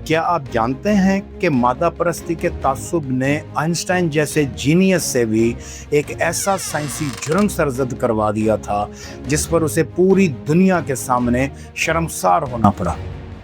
क्या आप जानते हैं कि मादा परस्ती के तासुब ने आइंस्टाइन जैसे जीनियस से भी एक ऐसा साइंसी जुर्म सरजद करवा दिया था जिस पर उसे पूरी दुनिया के सामने शर्मसार होना पड़ा।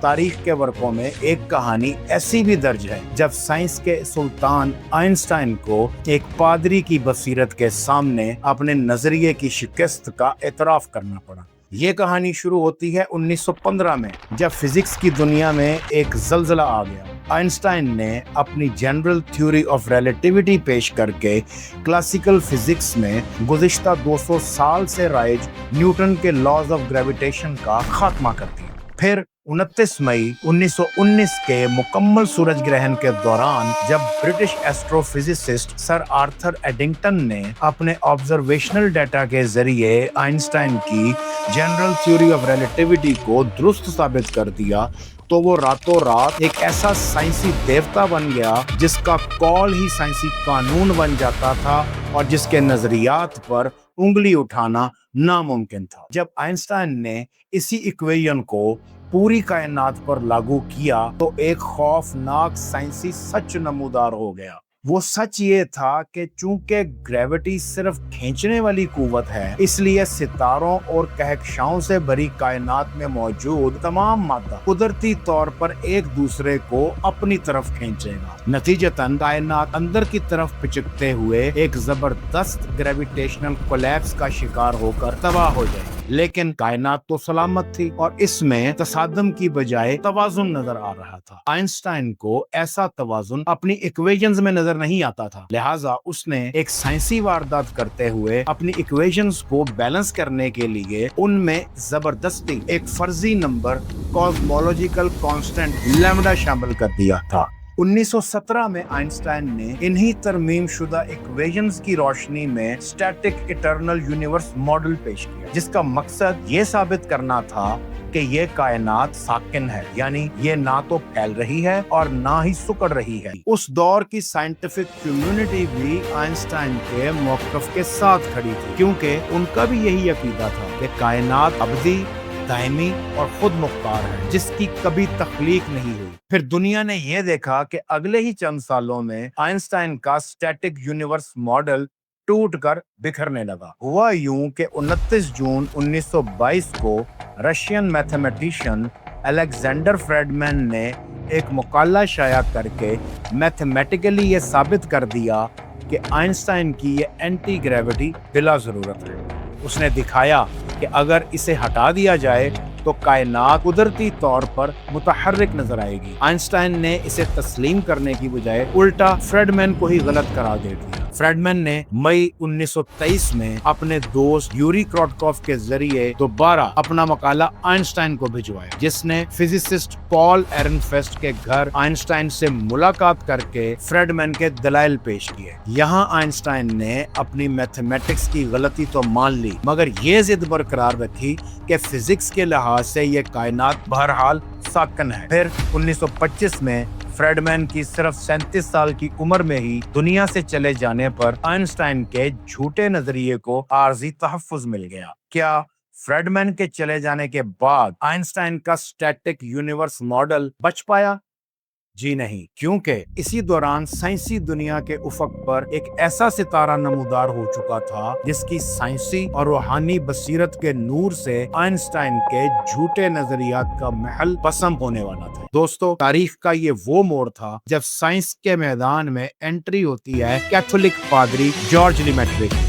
तारीख के वर्कों में एक कहानी ऐसी भी दर्ज है जब साइंस के सुल्तान आइंस्टाइन को एक पादरी की बसीरत के सामने अपने नजरिए की शिकस्त का एतराफ करना पड़ा। ये कहानी शुरू होती है 1915 में, जब फिजिक्स की दुनिया में एक जल्जला आ गया। आइंस्टाइन ने अपनी जनरल थ्योरी ऑफ रिलेटिविटी पेश करके क्लासिकल फिजिक्स में गुज़िश्ता 200 साल से राइज न्यूटन के लॉज ऑफ ग्रेविटेशन का खात्मा कर दिया। फिर 29 मई 1919 के मुकम्मल सूरज ग्रहण के दौरान जब British astrophysicist sir Arthur Eddington ने अपने ऑब्जर्वेशनल डेटा के जरिए आइंस्टाइन की जनरल थ्योरी ऑफ रिलेटिविटी को दुरुस्त साबित कर दिया, तो वो रातों रात एक ऐसा साइंसी देवता बन गया जिसका कॉल ही साइंसी कानून बन जाता था और जिसके नजरियात पर उंगली उठाना नामुमकिन था। जब आइंस्टाइन ने इसी इक्वेशन को पूरी कायनात पर लागू किया तो एक खौफनाक साइंसी सच नमूदार हो गया। वो सच ये था कि चूंकि ग्रेविटी सिर्फ खींचने वाली कुव्वत है, इसलिए सितारों और कहकशाओं से भरी कायनात में मौजूद तमाम मादा कुदरती तौर पर एक दूसरे को अपनी तरफ खींचेगा। नतीजतन कायनात अंदर की तरफ पिचकते हुए एक जबरदस्त ग्रेविटेशनल कोलैप्स का शिकार होकर तबाह हो जाएगी। लेकिन कायनात तो सलामत थी और इसमें तसादम की बजाय तवाजुन नजर आ रहा था। आइंस्टाइन को ऐसा तवाजुन अपनी इक्वेशंस में नजर नहीं आता था, लिहाजा उसने एक साइंसी वारदात करते हुए अपनी इक्वेशंस को बैलेंस करने के लिए उनमें जबरदस्ती एक फर्जी नंबर कॉस्मोलॉजिकल कांस्टेंट लैम्डा शामिल कर दिया था। 1917 में आइंस्टाइन ने इन्हीं तरमीम शुदा इक्वेशंस की रोशनी में स्टैटिक इटर्नल यूनिवर्स मॉडल पेश किया, जिसका मकसद ये साबित करना था कि ये कायनात साकिन है, यानी ये ना तो फैल रही है और ना ही सिकुड़ रही है। उस दौर की साइंटिफिक कम्युनिटी भी आइंस्टाइन के मौक़िफ़ के साथ खड़ी थी, क्योंकि उनका भी यही अकीदा था कि कायनात अबदी, दायमी और खुद मुख्तार है, जिसकी कभी तख्लीक नहीं हुई। फिर दुनिया ने यह देखा कि अगले ही चंद सालों में आइंस्टाइन का स्टैटिक यूनिवर्स मॉडल टूटकर बिखरने लगा। हुआ यूं कि 29 जून 1922 को रशियन मैथमेटिशियन अलेक्जेंडर फ्रेडमैन ने एक मुकाला शाया करके मैथमेटिकली ये साबित कर दिया कि आइंस्टाइन की ये एंटी ग्रेविटी बिला जरूरत है। उसने दिखाया कि अगर इसे हटा दिया जाए तो कायनात कुदरती तौर पर मुतहर्रिक नजर आएगी। आइंस्टाइन ने इसे तस्लीम करने की बजाय उल्टा फ्रेडमैन को ही गलत करार दे दिया। फ्रेडमैन ने मई 1923 में अपने दोस्त यूरी क्रॉटकॉफ के जरिए दोबारा अपना मकाला आइंस्टाइन को भिजवाया, जिसने फिजिसिस्ट पॉल एरनफेस्ट के घर आइंस्टाइन से मुलाकात करके फ्रेडमैन के दलाइल पेश किए। यहाँ आइंस्टाइन ने अपनी मैथमेटिक्स की गलती तो मान ली, मगर ये जिद बरकरार रखी कि फिजिक्स के लिहाज से ये कायनात बहरहाल साकिन है। फिर 1925 में फ्रेडमैन की सिर्फ 37 साल की उम्र में ही दुनिया से चले जाने पर आइंस्टाइन के झूठे नजरिए को आर्जी तहफ्फुज मिल गया। क्या फ्रेडमैन के चले जाने के बाद आइंस्टाइन का स्टैटिक यूनिवर्स मॉडल बच पाया? जी नहीं, क्योंकि इसी दौरान साइंसी दुनिया के उफक पर एक ऐसा सितारा नमूदार हो चुका था जिसकी साइंसी और रूहानी बसीरत के नूर से आइंस्टाइन के झूठे नजरियात का महल पसम होने वाला था। दोस्तों, तारीख का ये वो मोड़ था जब साइंस के मैदान में एंट्री होती है कैथोलिक पादरी जॉर्ज लेमेट्रे की।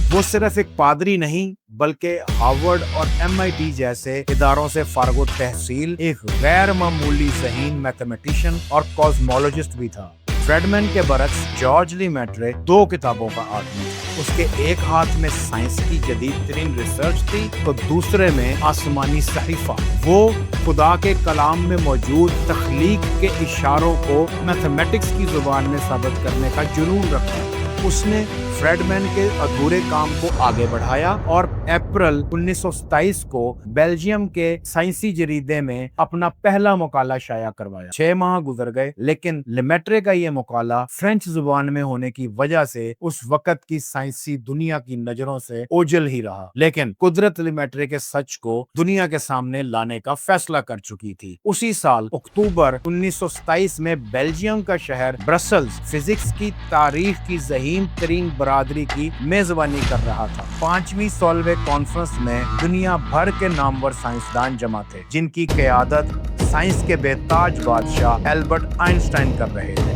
वो सिर्फ एक पादरी नहीं बल्कि हार्वर्ड और MIT जैसे इदारों से फारगो तहसील एक गैर मामूली ज़हीन मैथमेटिशियन और कॉस्मोलॉजिस्ट भी था। फ्रेडमैन के बरक्स जॉर्ज लेमेट्रे 2 किताबों का आदमी था। उसके एक हाथ में साइंस की जदीद तरीन रिसर्च थी तो दूसरे में आसमानी सहीफा। वो खुदा के कलाम में मौजूद तख्लीक के इशारों को मैथमेटिक्स की जुबान में साबित करने का जुनून रखता था। اس نے फ्रेडमैन के अधूरे काम को आगे बढ़ाया और अप्रैल 1927 को बेल्जियम के साइंसी जरीदे में अपना पहला मकाला शाया करवाया। 6 माह गुजर गए, लेकिन लेमेट्रे का ये मकाला फ्रेंच जुबान में होने की वजह से उस वक्त की साइंसी दुनिया की नजरों से ओझल ही रहा। लेकिन कुदरत लेमेट्रे के सच को दुनिया के सामने लाने का फैसला कर चुकी थी। उसी साल अक्टूबर 1927 में बेल्जियम का शहर ब्रसल्स फिजिक्स की तारीख की ज़हीम तरीन बरादरी की मेजबानी कर रहा था। 5वीं सोलवे कॉन्फ्रेंस में दुनिया भर के नामवर साइंसदान जमा थे, जिनकी क़यादत साइंस के बेताज बादशाह एल्बर्ट आइंस्टाइन कर रहे थे।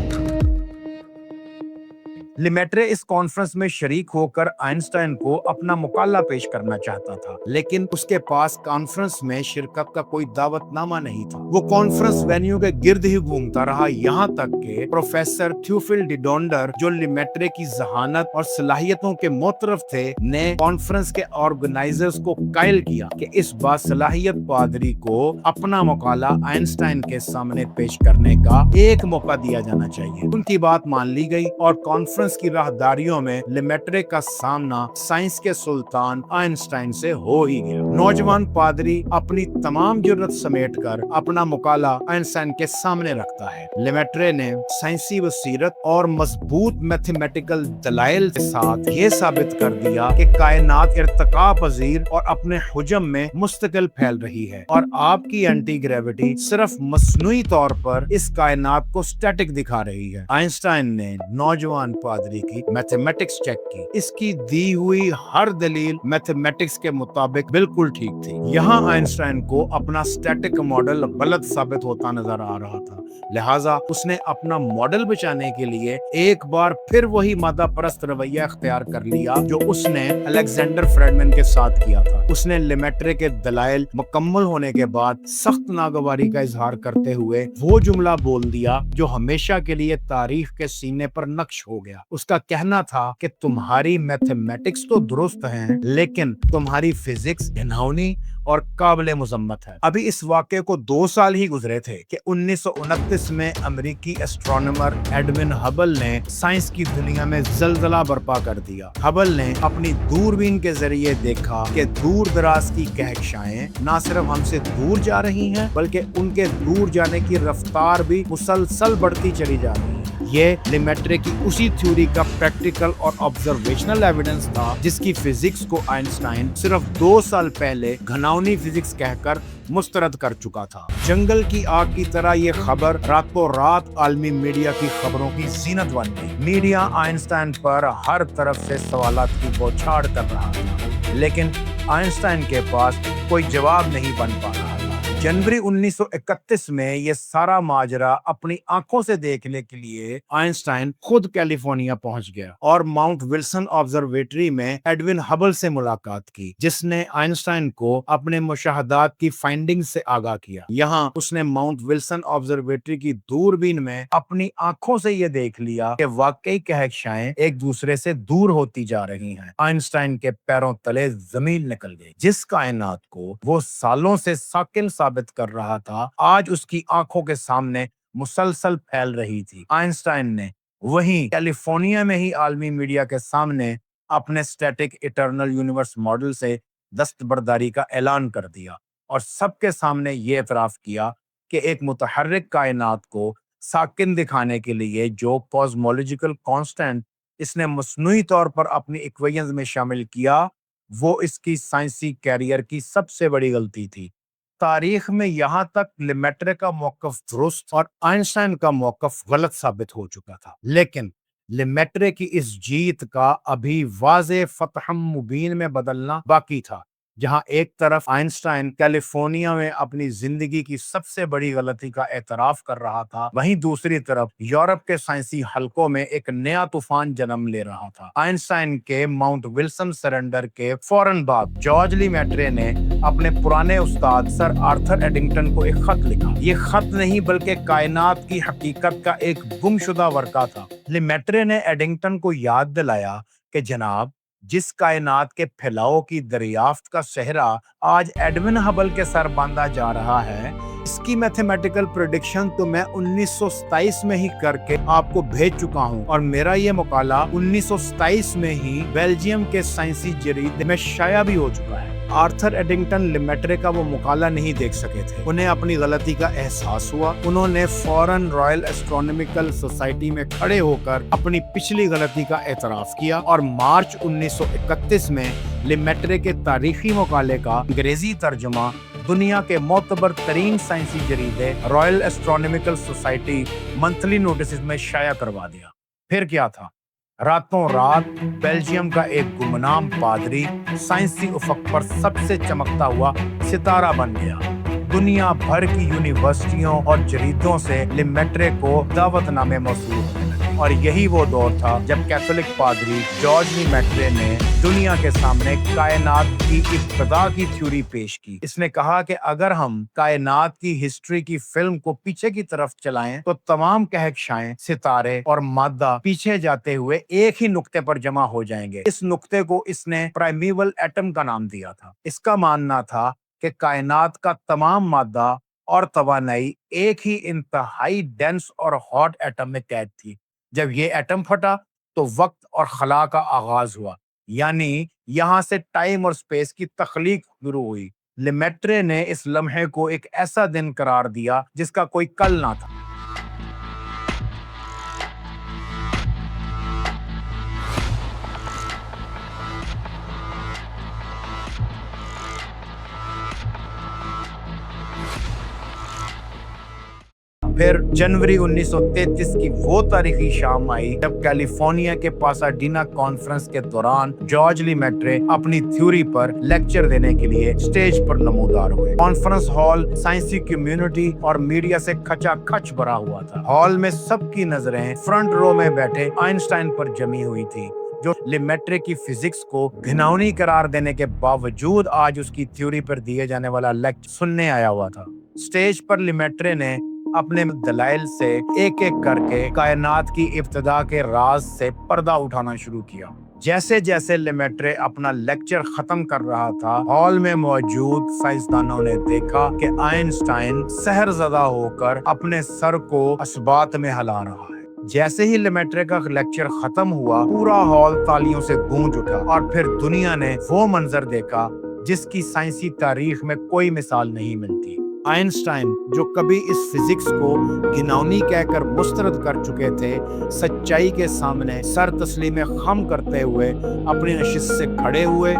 लेमेट्रे इस कॉन्फ्रेंस में शरीक होकर आइंस्टाइन को अपना मुकाला पेश करना चाहता था, लेकिन उसके पास कॉन्फ्रेंस में शिरकत का कोई दावतनामा नहीं था। वो कॉन्फ्रेंस वेन्यू के गिर्द ही घूमता रहा, यहाँ तक कि प्रोफेसर थ्योफिल डिडोंडर, जो लेमेट्रे की जहानत और सलाहियतों के मोतरफ थे, ने कॉन्फ्रेंस के ऑर्गेनाइजर्स को कायल किया कि इस बासलाहियत पादरी को अपना मुकाला आइंस्टाइन के सामने पेश करने का एक मौका दिया जाना चाहिए। उनकी बात मान ली गई और कॉन्फ्रेंस की राहदारियों में लेमेट्रे का सामना साइंस के सुल्तान आइंस्टाइन से हो ही गया। नौजवान पादरी अपनी तमाम जुर्रत समेटकर अपना मुकाला आइंस्टाइन के सामने रखता है। लेमेट्रे ने साइंसी बसीरत और मजबूत मैथमेटिकल दलाइल के साथ ये साबित कर दिया कि कायनात इर्तिका पजीर और अपने हुजम में मुस्तकिल फैल रही है और आपकी एंटी ग्रेविटी सिर्फ मसनूई तौर पर इस कायनात को स्टैटिक दिखा रही है। आइंस्टाइन ने नौजवान पादरी की मैथमेटिक्स चेक की। इसकी दी हुई हर दलील मैथमेटिक्स के मुताबिक बिल्कुल ठीक थी। यहाँ आइंस्टाइन को अपना स्टैटिक मॉडल गलत साबित होता नजर आ रहा था, लिहाजा उसने अपना मॉडल बचाने के लिए एक बार फिर वही मादा परस्त रवैया इख्तियार कर लिया जो उसने अलेक्जेंडर फ्रेडमैन के साथ किया था। उसने लेमेट्रे के दलाइल मुकम्मल होने के बाद सख्त नागवारी का इजहार करते हुए वो जुमला बोल दिया जो हमेशा के लिए तारीख के सीने पर नक्श हो गया। उसका कहना था कि तुम्हारी मैथमेटिक्स तो दुरुस्त है, लेकिन तुम्हारी फिजिक्स घिनौनी और काबिल मुजम्मत है। अभी इस वाक़े को 2 साल ही गुजरे थे कि 1929 में अमेरिकी एस्ट्रोनॉमर एडविन हबल ने साइंस की दुनिया में जलजला बर्पा कर दिया। हबल ने अपनी दूरबीन के जरिए देखा कि दूर दराज की कहकशाएं न सिर्फ हमसे दूर जा रही हैं, बल्कि उनके दूर जाने की रफ्तार भी मुसलसल बढ़ती चली जा रही है। ये लेमेट्रे की उसी थ्योरी का प्रैक्टिकल और ऑब्जर्वेशनल एविडेंस था जिसकी फिजिक्स को आइंस्टाइन सिर्फ 2 साल पहले घिनौनी फिजिक्स कहकर मुस्तरद कर चुका था। जंगल की आग की तरह ये खबर रातों रात आलमी मीडिया की खबरों की जीनत बन गई। मीडिया आइंस्टाइन पर हर तरफ से सवालात की बौछार कर रहा था, लेकिन आइंस्टाइन के पास कोई जवाब नहीं बन पा रहा था। जनवरी 1931 में ये सारा माजरा अपनी आंखों से देखने के लिए आइंस्टाइन खुद कैलिफोर्निया पहुंच गया और माउंट विल्सन ऑब्जर्वेटरी में एडविन हबल से मुलाकात की, जिसने आइंस्टाइन को अपने मुशाहदात की फाइंडिंग्स से आगाह किया। यहाँ उसने माउंट विल्सन ऑब्जर्वेटरी की दूरबीन में अपनी आंखों से ये देख लिया कि वाकई कहकशाएं एक दूसरे से दूर होती जा रही हैं। आइंस्टाइन के पैरों तले जमीन निकल गई। जिस कायनात को वो सालों से साकिन साबित कर रहा था, आज उसकी आंखों के सामने मुसलसल फैल रही थी। आइंस्टाइन ने वहीं कैलिफोर्निया में ही आलमी मीडिया के सामने अपने स्टैटिक इटर्नल यूनिवर्स मॉडल से दस्तबरदारी का ऐलान कर दिया और सबके सामने ये एतराफ किया कि एक मुतहर्रिक कायनात को साकिन दिखाने के लिए जो कॉस्मोलॉजिकल कांस्टेंट इसने मसनूई तौर पर अपनी इक्वेशंस में शामिल किया, वो इसकी साइंसी कैरियर की सबसे बड़ी गलती थी। तारीख में यहाँ तक लेमेट्रे का मौकफ दुरुस्त और आइंस्टाइन का मौकफ गलत साबित हो चुका था, लेकिन लेमेट्रे की इस जीत का अभी वाज़े फतह मुबीन में बदलना बाकी था। जहां एक तरफ आइंस्टाइन कैलिफोर्निया में अपनी जिंदगी की सबसे बड़ी गलती का एतराफ कर रहा था, वहीं दूसरी तरफ यूरोप के साइंसी हलकों में एक नया तूफान जन्म ले रहा था। आइंस्टाइन के माउंट विल्सन सरेंडर के फौरन बाद जॉर्ज लेमेट्रे ने अपने पुराने उस्ताद सर आर्थर एडिंगटन को एक खत लिखा। ये खत नहीं बल्कि कायनात की हकीकत का एक गुमशुदा वर्का था। लेमेट्रे ने एडिंगटन को याद दिलाया कि जनाब, जिस कायनात के फैलाव की दरियाफ्त का सेहरा आज एडविन हबल के सर बांधा जा रहा है, इसकी मैथमेटिकल प्रेडिक्शन तो मैं 1927 में ही करके आपको भेज चुका हूं और मेरा ये मकाला 1927 में ही बेल्जियम के साइंसी जरीदे में शाया भी हो चुका है। आर्थर एडिंगटन लेमेट्रे का वो मुकाला नहीं देख सके थे। उन्हें अपनी गलती का एहसास हुआ। उन्होंने फौरन रॉयल एस्ट्रोनॉमिकल सोसाइटी में खड़े होकर अपनी पिछली गलती का एतराफ किया और मार्च 1931 में लेमेट्रे के तारीखी मुकाले का अंग्रेजी तर्जुमा दुनिया के मोतबर तरीन साइंसी जरीदे royal astronomical society monthly notices में शाया करवा दिया। फिर क्या था? रातों रात बेल्जियम का एक गुमनाम पादरी साइंसी उफक पर सबसे चमकता हुआ सितारा बन गया। दुनिया भर की यूनिवर्सिटियों और जरीदों से लेमेट्रे को दावतनामे मौसूल होने लगे और यही वो दौर था जब कैथोलिक पादरी जॉर्ज लेमेट्रे ने दुनिया के सामने कायनात की इब्तिदा की थ्योरी पेश की। इसने कहा कि अगर हम कायनात की हिस्ट्री की फिल्म को पीछे की तरफ चलाएं तो तमाम कहकशाएं, सितारे और मादा पीछे जाते हुए एक ही नुक्ते पर जमा हो जाएंगे। इस नुक्ते को इसने प्राइमेवल एटम का नाम दिया था। इसका मानना था कि कायनात का तमाम मादा और तवानाई एक ही इंतहाई डेंस और हॉट एटम में कैद थी। जब ये एटम फटा तो वक्त और खला का आगाज हुआ, यानी यहाँ से टाइम और स्पेस की तख्लीक शुरू हुई। लेमेट्रे ने इस लम्हे को एक ऐसा दिन करार दिया जिसका कोई कल ना था। फिर जनवरी 1933 की वो तारीखी शाम आई जब कैलिफोर्निया के पासाडीना कॉन्फ्रेंस के दौरान जॉर्ज लेमेट्रे अपनी थ्योरी पर लेक्चर देने के लिए स्टेज पर नमूदार हुए। कॉन्फ्रेंस हॉल साइंसी कम्युनिटी और मीडिया से खचाखच भरा हुआ था। हॉल में सबकी नजरें फ्रंट रो में बैठे आइंस्टाइन पर जमी हुई थी, जो लेमेट्रे की फिजिक्स को घिनौनी करार देने के बावजूद आज उसकी थ्योरी पर दिए जाने वाला लेक्चर सुनने आया हुआ था। स्टेज पर लेमेट्रे ने अपने दलाइल से एक एक करके कायनात की इब्तिदा के राज से पर्दा उठाना शुरू किया। जैसे जैसे लेमेट्रे अपना लेक्चर खत्म कर रहा था, हॉल में मौजूद साइंसदानों ने देखा कि आइंस्टाइन सहरज़दा होकर अपने सर को असबात में हिला रहा है। जैसे ही लेमेट्रे का लेक्चर खत्म हुआ, पूरा हॉल तालियों से गूंज उठा और फिर दुनिया ने वो मंजर देखा जिसकी साइंसी तारीख में कोई मिसाल नहीं मिलती। आइंस्टाइन, जो कभी इस फिजिक्स को घिनौनी कहकर मुस्तरद कर चुके थे, सच्चाई के सामने सर तस्लीम खम करते हुए अपनी नशिस्त से खड़े हुए,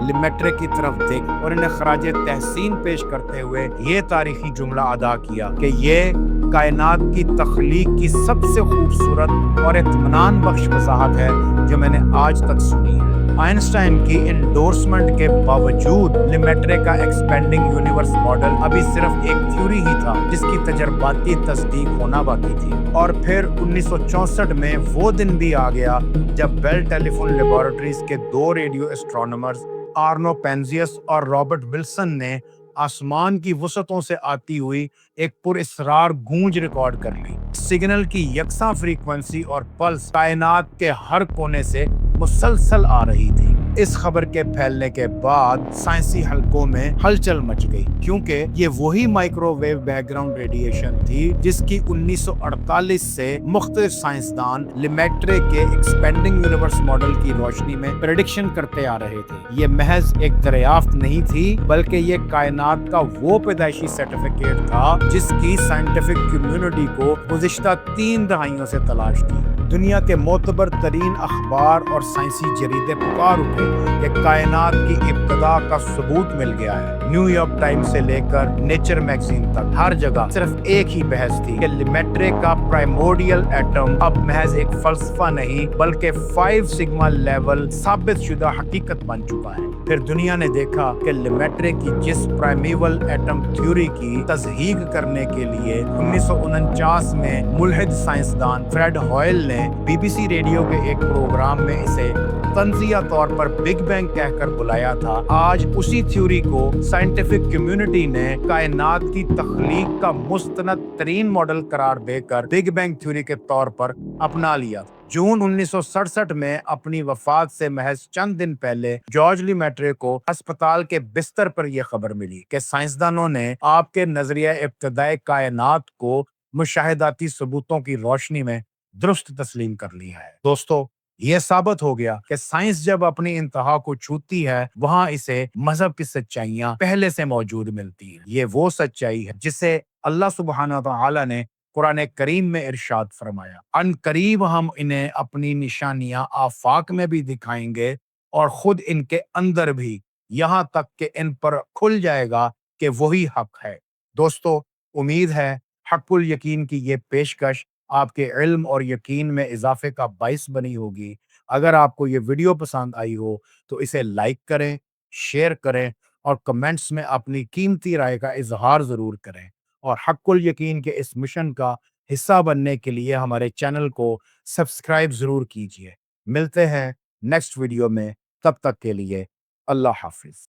लेमेट्रे की तरफ देख और इन्हें खराजे तहसीन पेश करते हुए ये तारीखी जुमला अदा किया कि ये कायनात की तख्लीक की सबसे खूबसूरत और इत्मीनान बख्श वजाहत है जो मैंने आज तक सुनी है। आइंस्टाइन की इंडोर्समेंट के बावजूद लेमेट्रे का एक्सपेंडिंग यूनिवर्स मॉडल अभी सिर्फ एक थ्योरी ही था जिसकी तजर्बाती तस्दीक होना बाकी थी। और फिर 1964 में वो दिन भी आ गया जब बेल टेलीफोन लेबोरेटरीज के दो रेडियो एस्ट्रोनॉमर्स आर्नो पेंजियस और रॉबर्ट विल्सन ने आसमान की वसतों से आती हुई एक पुरअसरार गूंज रिकॉर्ड कर ली। सिग्नल की यकसा फ्रीक्वेंसी और पल्स कायनात के हर कोने से मुसलसल आ रही थी। इस खबर के फैलने के बाद साइंसी हलकों में हलचल मच गई, क्योंकि ये वही माइक्रोवेव बैकग्राउंड रेडिएशन थी जिसकी 1948 से मुख्तलिफ साइंसदान लेमेट्रे के एक्सपेंडिंग यूनिवर्स मॉडल की रोशनी में प्रेडिक्शन करते आ रहे थे। ये महज एक दरियाफ्त नहीं थी, बल्कि ये कायनात का वो पैदाइशी सर्टिफिकेट था जिसकी साइंटिफिक कम्युनिटी को गुज़िश्ता 3 दहाइयों से तलाश थी। दुनिया के मोतबर तरीन अखबार और साइंसी जरीदे पुकार उठे कि कायनात की इब्तिदा का सबूत मिल गया है। न्यूयॉर्क टाइम्स से लेकर नेचर मैगजीन तक हर जगह सिर्फ एक ही बहस थी कि लेमेट्रे का प्राइमोर्डियल एटम अब महज एक फलसफा नहीं बल्कि 5 सिग्मा लेवल साबित शुदा हकीकत बन चुका है। फिर दुनिया ने देखा कि लेमेट्रे की जिस प्राइमेवल एटम थ्योरी की तस्दीक करने के लिए 1949 में मुल्हिद साइंसदान फ्रेड हॉयल ने बीबीसी रेडियो के एक प्रोग्राम में इसे तंजिया तौर पर बिग बैंग कहकर बुलाया था, आज उसी थ्योरी को साइंटिफिक कम्युनिटी ने कायनात की तख्लीक का मुस्तनद तरीन मॉडल करार देकर बिग बैंग थ्योरी के तौर पर अपना लिया। जून 1967 में अपनी वफात से महज चंद दिन पहले जॉर्ज ली मेट्रे को अस्पताल के बिस्तर पर यह खबर मिली कि साइंसदानों ने आपके नजरिया इब्तदाई कायनात को मुशाहिदाती सबूतों की रोशनी में दुरुस्त तस्लीम कर लिया है। दोस्तों, यह साबित हो गया कि साइंस जब अपनी इंतहा को छूती है, वहां इसे मजहब की सच्चाइयां पहले से मौजूद मिलती हैं। ये वो सच्चाई है जिसे अल्लाह सुब्हानहू व तआला ने कुरान करीम में इरशाद फरमाया, अन करीब हम इन्हें अपनी निशानियां आफाक में भी दिखाएंगे और खुद इनके अंदर भी, यहाँ तक कि इन पर खुल जाएगा कि वही हक है। दोस्तों, उम्मीद है हक्कुल यकीन की ये पेशकश आपके इल्म और यकीन में इजाफे का बाइस बनी होगी। अगर आपको ये वीडियो पसंद आई हो तो इसे लाइक करें, शेयर करें और कमेंट्स में अपनी कीमती राय का इजहार जरूर करें। और हक्कुल यकीन के इस मिशन का हिस्सा बनने के लिए हमारे चैनल को सब्सक्राइब जरूर कीजिए। मिलते हैं नेक्स्ट वीडियो में, तब तक के लिए अल्लाह हाफिज।